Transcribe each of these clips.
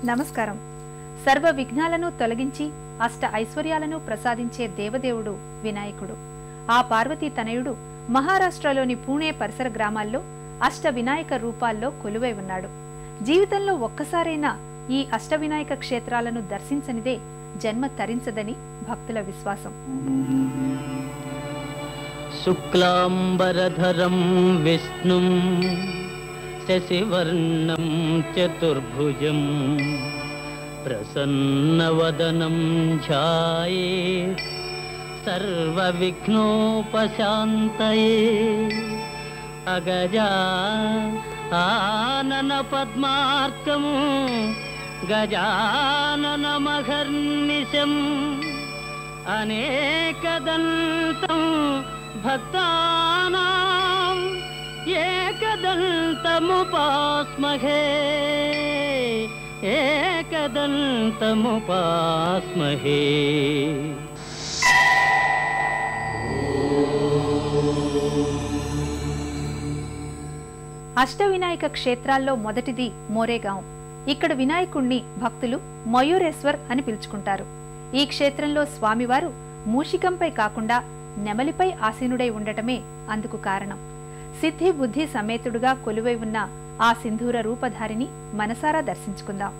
నమస్కారం. సర్వ విఘ్నాలను తొలగించి అష్ట ఐశ్వర్యాలను ప్రసాదించే దేవదేవుడు వినాయకుడు. ఆ పార్వతీ తనయుడు మహారాష్ట్రలోని పూణే పరిసర గ్రామాల్లో అష్ట వినాయక రూపాల్లో కొలువై ఉన్నాడు. జీవితంలో ఒక్కసారైనా ఈ అష్ట వినాయక క్షేత్రాలను దర్శించనిదే జన్మ తరించదని భక్తుల విశ్వాసం. శుక్లాంబరధరం విష్ణుం శశివర్ణం చతుర్భుజం ప్రసన్నవదనం ధ్యాయేత్ సర్వవిఘ్నోపశాంతయే. అగజా ఆనన పద్మార్కం గజాననమహర్నిశం అనేకదంతం భక్తానాం ఏకదంతముపాస్మహే ఏకదంతముపాస్మహే. అష్ట వినాయక క్షేత్రాల్లో మొదటిది మోరేగాం. ఇక్కడ వినాయకుణ్ణి భక్తులు మయూరేశ్వర్ అని పిలుచుకుంటారు. ఈ క్షేత్రంలో స్వామివారు మూషికంపై కాకుండా నెమలిపై ఆసీనుడై ఉండటమే అందుకు కారణం. సిద్ధి బుద్ధి సమేతుడుగా కొలువై ఉన్న ఆ సింధూర రూపధారిని మనసారా దర్శించుకుందాం.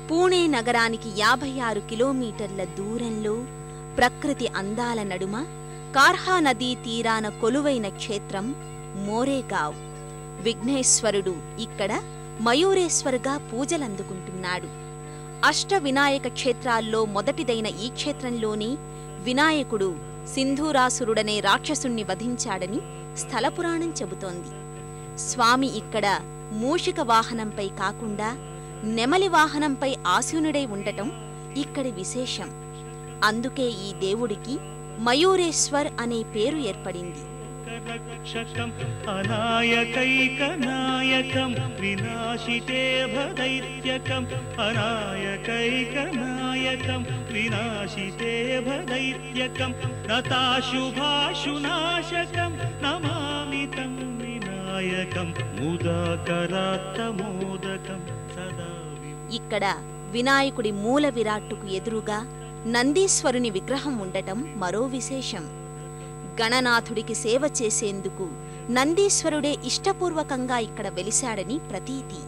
పూణే నగరానికి 56 కిలోమీటర్ల దూరంలో ప్రకృతి అందాల నడుమ కార్హా నదీ తీరాన కొలువైన క్షేత్రం మోరేగావ్. విఘ్నేశ్వరుడు ఇక్కడ మయూరేశ్వరుగా పూజలందుకుంటున్నాడు. అష్ట వినాయక క్షేత్రాల్లో మొదటిదైన ఈ క్షేత్రంలోనే వినాయకుడు సింధూరాసురుడనే రాక్షసుణ్ణి వధించాడని స్థలపురాణం చెబుతోంది. స్వామి ఇక్కడ మూషిక వాహనంపై కాకుండా నెమలి వాహనంపై ఆసీనుడై ఉండటం ఇక్కడి విశేషం. అందుకే ఈ దేవుడికి మయూరేశ్వర్ అనే పేరు ఏర్పడింది. అనాయకైకనాయకం వినాశితే భదైత్యకం అనాయకైకనాయకం వినాశితే భదైత్యకం నతాశుభాశునాశకం నమామి తం వినాయకం ముదాకరాత్తమోదకం సదా. ఇక్కడ వినాయకుడి మూల విరాట్టుకు ఎదురుగా నందీశ్వరుని విగ్రహం ఉండటం మరో విశేషం. గణనాథుడికి సేవ చేసేందుకు నందీశ్వరుడే ఇష్టపూర్వకంగా ఇక్కడ వెలిశాడని ప్రతీతి.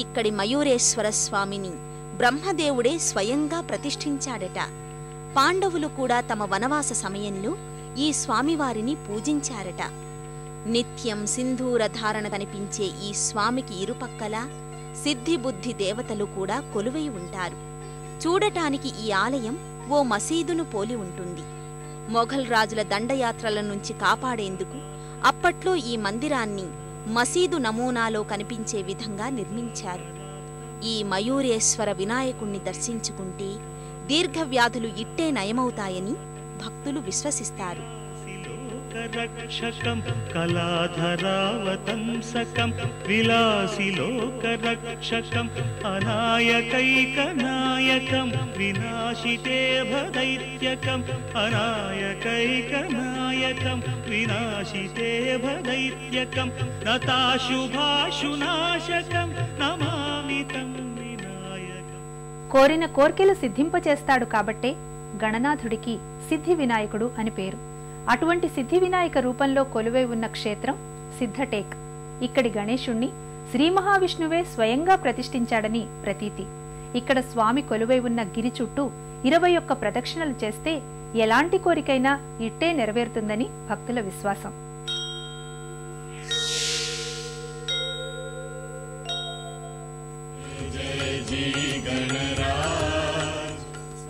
ఇక్కడి మయూరేశ్వర స్వామిని బ్రహ్మదేవుడే స్వయంగా ప్రతిష్ఠించాడట. పాండవులు కూడా తమ వనవాస సమయంలో ఈ స్వామివారిని పూజించారట. నిత్యం సింధూర ధారణ కనిపించే ఈ స్వామికి ఇరుపక్కల సిద్ధిబుద్ధి దేవతలు కూడా కొలువై ఉంటారు. చూడటానికి ఈ ఆలయం ఓ మసీదును పోలి ఉంటుంది. మొఘల్ రాజుల దండయాత్రల నుంచి కాపాడేందుకు అప్పట్లో ఈ మందిరాన్ని మసీదు నమూనాలో కనిపించే విధంగా నిర్మించారు. ఈ మయూరేశ్వర వినాయకుణ్ణి దర్శించుకుంటే దీర్ఘవ్యాధులు ఇట్టే నయమవుతాయని భక్తులు విశ్వసిస్తారు. రక్షకం కళాధరావతంసకం విలాసిలోకరక్షకం అనాయకైకనాయకం వినాశితే భదైత్యకం అనాయకైకనాయకం వినాశితే భదైత్యకం నతాశుభాశునాశకం నమామి తం వినాయకం. కోరిన కోర్కెలు సిద్ధింపచేస్తాడు కాబట్టే గణనాథుడికి సిద్ధి వినాయకుడు అని పేరు. అటువంటి సిద్ధి వినాయక రూపంలో కొలువై ఉన్న క్షేత్రం సిద్ధటేక్. ఇక్కడి గణేశుణ్ణి శ్రీ మహావిష్ణువే స్వయంగా ప్రతిష్ఠించాడని ప్రతీతి. ఇక్కడ స్వామి కొలువై ఉన్న గిరి చుట్టూ 21 ప్రదక్షిణలు చేస్తే ఎలాంటి కోరికైనా ఇట్టే నెరవేరుతుందని భక్తుల విశ్వాసం.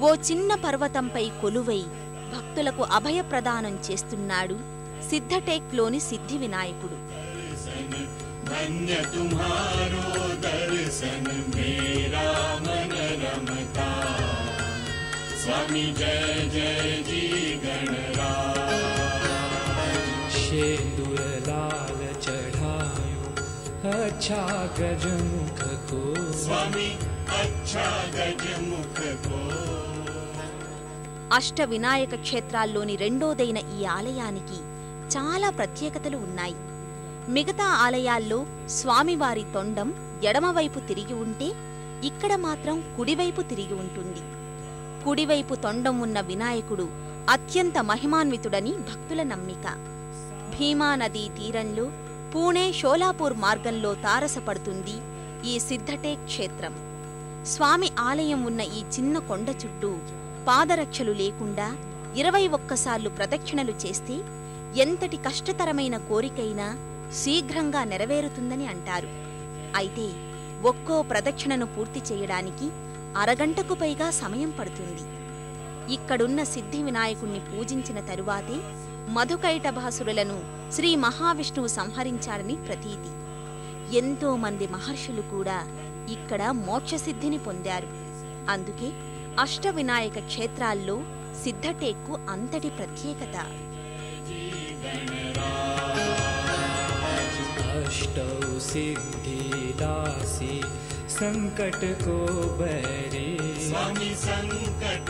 ఓ చిన్న పర్వతంపై కొలువై భక్తులకు అభయ ప్రదానం చేస్తున్నాడు సిద్ధటేక్లోని సిద్ధి వినాయకుడు. अच्छा गजमुख को स्वामी अच्छा गजमुख को అష్ట వినాయక క్షేత్రాల్లోని రెండోదైన ఈ ఆలయానికి చాలా ప్రత్యేకతలు ఉన్నాయి. మిగతా ఆలయాల్లో స్వామివారి తొండం ఎడమవైపు తిరిగి ఉంటే ఇక్కడ మాత్రం కుడివైపు తిరిగి ఉంటుంది. కుడివైపు తొండం ఉన్న వినాయకుడు అత్యంత మహిమాన్వితుడని భక్తుల నమ్మిక. భీమా నదీ తీరంలో పూణే షోలాపూర్ మార్గంలో తారసపడుతుంది ఈ సిద్ధటేక్ క్షేత్రం. స్వామి ఆలయం ఉన్న ఈ చిన్న కొండ చుట్టూ పాదరక్షలు లేకుండా 21 సార్లు ప్రదక్షిణలు చేస్తే ఎంతటి కష్టతరమైన కోరికైనా శీఘ్రంగా నెరవేరుతుందని అంటారు. అయితే ఒక్కో ప్రదక్షిణను పూర్తి చేయడానికి అరగంటకు పైగా సమయం పడుతుంది. ఇక్కడున్న సిద్ధి వినాయకుణ్ణి పూజించిన తరువాతే మధుకైటభాసురులను శ్రీ మహావిష్ణువు సంహరించాడని ప్రతీతి. ఎంతో మంది మహర్షులు కూడా ఇక్కడ మోక్షసిద్ధిని పొందారు. అందుకే అష్టవినాయక క్షేత్రాల్లో సిద్ధటేక్కు అంతటి ప్రత్యేకత. अष्टौ सिद्धिदासी संकट को बरे, स्वामी संकट